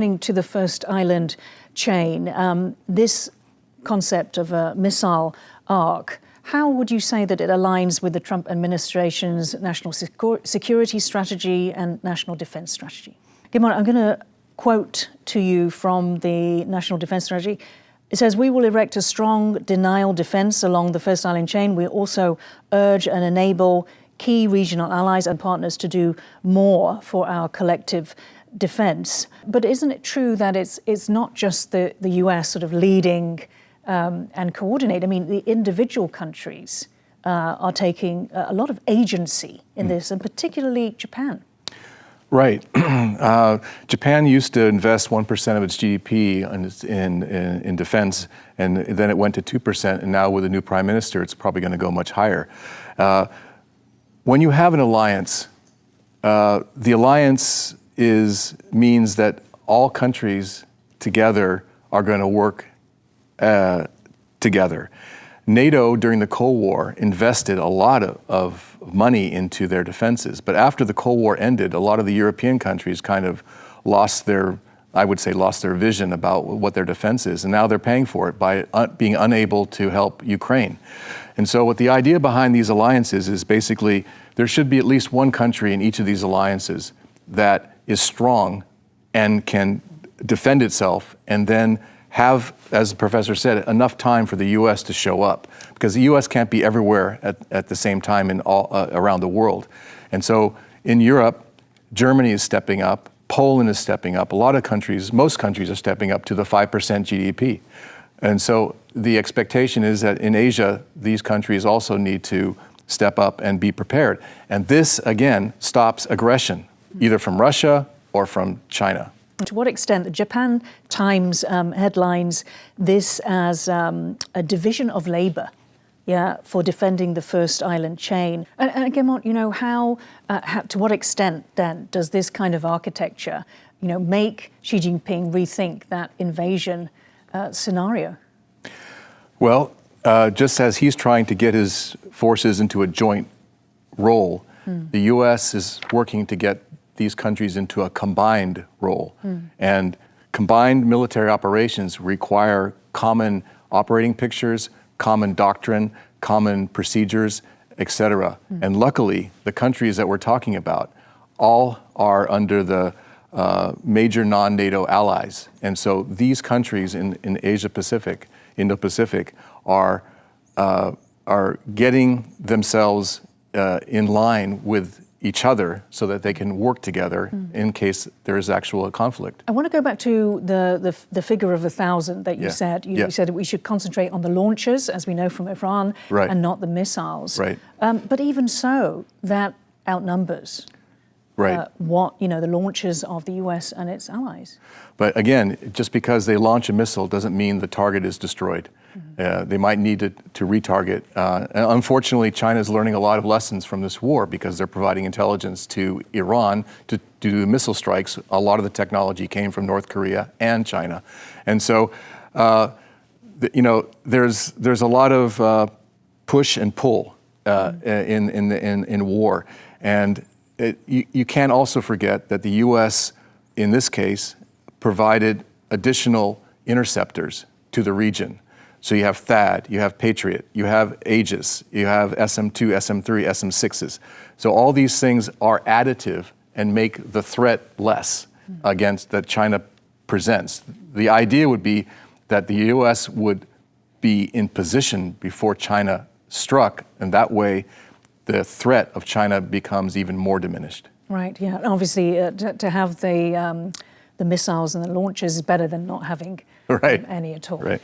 To the first island chain, this concept of a missile arc, how would you say that it aligns with the Trump administration's national security strategy and national defense strategy? Gimon, I'm going to quote to you from the national defense strategy. It says, "We will erect a strong denial defense along the first island chain. We also urge and enable key regional allies and partners to do more for our collective defense." But isn't it true that it's not just the US sort of leading and coordinate? I mean, the individual countries are taking a lot of agency in this, and particularly Japan. Right. Japan used to invest 1% of its GDP in defense, and then it went to 2%, and now with a new prime minister, it's probably going to go much higher. When you have an alliance, the alliance means that all countries together are going to work together. NATO, during the Cold War, invested a lot of money into their defenses. But after the Cold War ended, a lot of the European countries kind of lost their vision about what their defense is. And now they're paying for it by being unable to help Ukraine. And so what the idea behind these alliances is basically there should be at least one country in each of these alliances that is strong and can defend itself, and then have, as the professor said, enough time for the U.S. to show up, because the U.S. can't be everywhere at the same time in all around the world. And so in Europe, Germany is stepping up, Poland is stepping up, a lot of countries, most countries are stepping up to the 5% GDP. And so the expectation is that in Asia, these countries also need to step up and be prepared. And this, again, stops aggression, either from Russia or from China. To what extent the Japan Times headlines this as a division of labor, for defending the first island chain? And again, you know, how to what extent then does this kind of architecture, you know, make Xi Jinping rethink that invasion scenario? Well, just as he's trying to get his forces into a joint role, the U.S. is working to get these countries into a combined role. And combined military operations require common operating pictures, common doctrine, common procedures, etc. And luckily, the countries that we're talking about all are under the major non-NATO allies. And so these countries in Asia-Pacific, Indo-Pacific, are getting themselves in line with each other so that they can work together in case there is actual conflict. I want to go back to the figure of 1,000 that you said. You said that we should concentrate on the launchers, as we know from Iran, and not the missiles. But even so, that outnumbers what, you know, the launchers of the US and its allies. But again, just because they launch a missile doesn't mean the target is destroyed. They might need to retarget. And unfortunately, China is learning a lot of lessons from this war because they're providing intelligence to Iran to do missile strikes. A lot of the technology came from North Korea and China. And so, you know, there's a lot of push and pull in war. And you can't also forget that the U.S., in this case, provided additional interceptors to the region. So you have THAAD, you have Patriot, you have Aegis, you have SM-2, SM-3, SM-6s. So all these things are additive and make the threat less against that China presents. The idea would be that the U.S. would be in position before China struck, and that way the threat of China becomes even more diminished. Right, yeah. Obviously, to have the missiles and the launches is better than not having any at all.